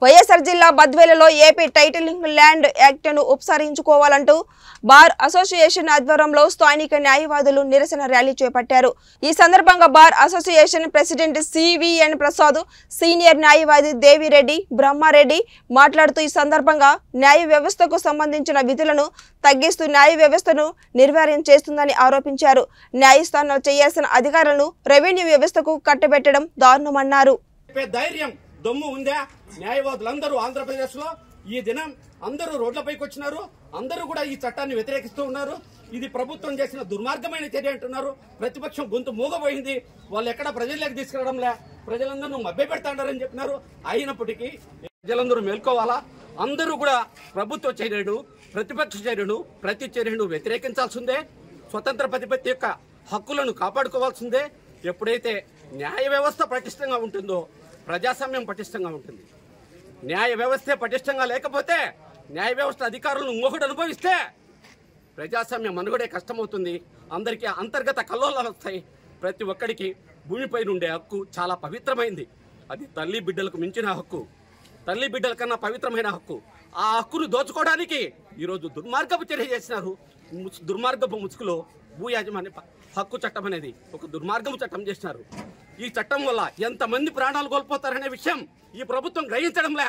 వైఎస్ఆర్ జిల్లా బద్వేలలో AP titling land యాక్ట్ను ఉపసంహరించుకోవాలంటూ బార్ అసోసియేషన్ ఆధ్వర్యంలో స్థానిక న్యాయవాదులు నిరసన ర్యాలీ చేపట్టారు। ఈ సందర్భంగా bar association president CVN Prasad, senior న్యాయవాది దేవిరెడ్డి బ్రహ్మారెడ్డి మాట్లాడుతూ ఈ సందర్భంగా న్యాయ వ్యవస్థకు సంబంధించిన విధులను తగ్గిస్తూ న్యాయ వ్యవస్థను నిర్వీర్యం చేస్తుందని ఆరోపించారు। న్యాయస్థానాలు చేయాల్సిన అధికారులను రెవెన్యూ వ్యవస్థకు కట్టబెట్టడం దారుణమన్నారు। దమ్ము ఉందా? న్యాయవాదులందరూ ఆంధ్రప్రదేశ్ లో ఈ దినం అందరూ రోడ్లపైకి వచ్చినారు। అందరూ కూడా ఈ చట్టాన్ని వ్యతిరేకిస్తూ ఉన్నారు। ఇది ప్రభుత్వం చేసిన దుర్మార్గమైన చర్య అంటున్నారు। ప్రతిపక్షం గొంతు మూగబోయింది। వాళ్ళు ఎక్కడ ప్రజల్లోకి తీసుకురావడంలే, ప్రజలందరూ మభ్యపెడతాడని చెప్పినారు। అయినప్పటికీ ప్రజలందరూ మేల్కోవాలా। అందరూ కూడా ప్రభుత్వ చర్యను, ప్రతిపక్ష చర్యను, ప్రతి చర్యను వ్యతిరేకించాల్సిందే। స్వతంత్ర ప్రతిపత్తి యొక్క హక్కులను కాపాడుకోవాల్సిందే। ఎప్పుడైతే న్యాయ వ్యవస్థ పటిష్టంగా ఉంటుందో ప్రజాస్వామ్యం పటిష్టంగా ఉంటుంది। న్యాయ వ్యవస్థే పటిష్టంగా లేకపోతే, న్యాయ వ్యవస్థ అధికారులను ఇంకొకటి అనుభవిస్తే ప్రజాస్వామ్యం మనుగడే కష్టమవుతుంది। అందరికీ అంతర్గత కల్లోలాలు వస్తాయి। ప్రతి ఒక్కడికి భూమిపై ఉండే హక్కు చాలా పవిత్రమైంది। అది తల్లి బిడ్డలకు మించిన హక్కు, తల్లి బిడ్డల కన్నా పవిత్రమైన హక్కు। ఆ హక్కును దోచుకోవడానికి ఈరోజు దుర్మార్గపు చర్య చేసినారు। దుర్మార్గపు ముసుగులో భూ యాజమాన్య హక్కు చట్టం అనేది ఒక దుర్మార్గపు చట్టం చేసినారు। ఈ చట్టం వల్ల ఎంతమంది ప్రాణాలు కోల్పోతారనే విషయం ఈ ప్రభుత్వం గ్రహించడంలే।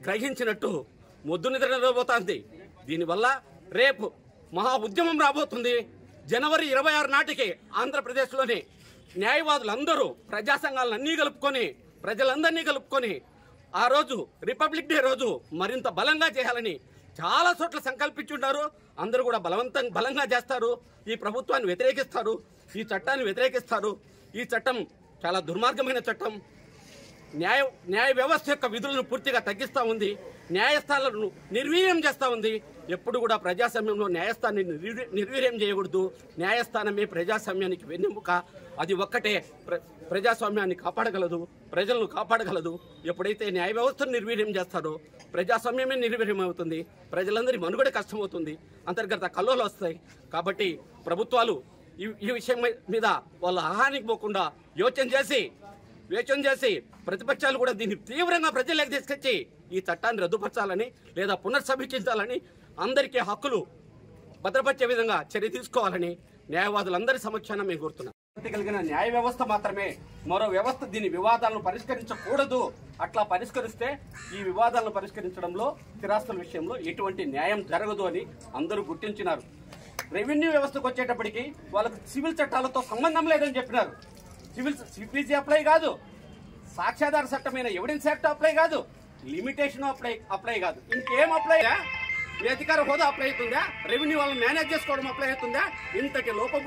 గ్రహించినట్టు మొద్దు నిద్రపోతుంది। దీనివల్ల రేపు మహా ఉద్యమం రాబోతుంది। జనవరి 26 నాటికి ఆంధ్రప్రదేశ్లోని న్యాయవాదులందరూ ప్రజా సంఘాలన్నీ కలుపుకొని, ప్రజలందరినీ కలుపుకొని ఆ రోజు రిపబ్లిక్ డే రోజు మరింత బలంగా చేయాలని చాలా చోట్ల సంకల్పించుంటారు। అందరూ కూడా బలంగా చేస్తారు। ఈ ప్రభుత్వాన్ని వ్యతిరేకిస్తారు, ఈ చట్టాన్ని వ్యతిరేకిస్తారు। ఈ చట్టం చాలా దుర్మార్గమైన చట్టం। న్యాయ వ్యవస్థ యొక్క విధులను పూర్తిగా తగ్గిస్తూ ఉంది। న్యాయస్థానాలను నిర్వీర్యం చేస్తూ ఉంది। ఎప్పుడు కూడా ప్రజాస్వామ్యంలో న్యాయస్థానాన్ని నిర్వీర్యం చేయకూడదు। న్యాయస్థానమే ప్రజాస్వామ్యానికి వెన్నెముక। అది ఒక్కటే ప్రజాస్వామ్యాన్ని కాపాడగలదు, ప్రజలను కాపాడగలదు। ఎప్పుడైతే న్యాయ వ్యవస్థను నిర్వీర్యం చేస్తారో ప్రజాస్వామ్యమే నిర్వీర్యం అవుతుంది। ప్రజలందరి మనుగడ కష్టమవుతుంది, అంతర్గత కల్లోలు వస్తాయి। కాబట్టి ప్రభుత్వాలు ఈ విషయం మీద వాళ్ళ ఆహానికి పోకుండా యోచన చేసి ప్రతిపక్షాలు కూడా దీన్ని తీవ్రంగా ప్రజలకు తీసుకొచ్చి ఈ చట్టాన్ని రద్దుపరచాలని లేదా పునర్సమీక్షించాలని, అందరికీ హక్కులు భద్రపరిచే విధంగా చర్య తీసుకోవాలని న్యాయవాదులందరి సమక్షాన మేము కోరుతున్నాం। కలిగిన న్యాయ వ్యవస్థ మాత్రమే, మరో వ్యవస్థ దీని వివాదాలను పరిష్కరించకూడదు। అట్లా పరిష్కరిస్తే ఈ వివాదాలను పరిష్కరించడంలో, స్థిరాస్తుల విషయంలో ఎటువంటి న్యాయం జరగదు అని అందరూ గుర్తించినారు। రెవెన్యూ వ్యవస్థకు వచ్చేటప్పటికి వాళ్ళకు సివిల్ చట్టాలతో సంబంధం లేదని చెప్పినారు। సిపిసి అప్లై కాదు, సాక్ష్యాధార చట్టమైన ఎవిడెన్స్ యాక్ట్ అప్లై కాదు, లిమిటేషన్ అప్లై కాదు, ఇంకేం అప్లై? మీ అధికార హోదా అప్లై అవుతుందా? రెవెన్యూ వాళ్ళని మేనేజ్ చేసుకోవడం అప్లై అవుతుందా? ఇంతటి లోపం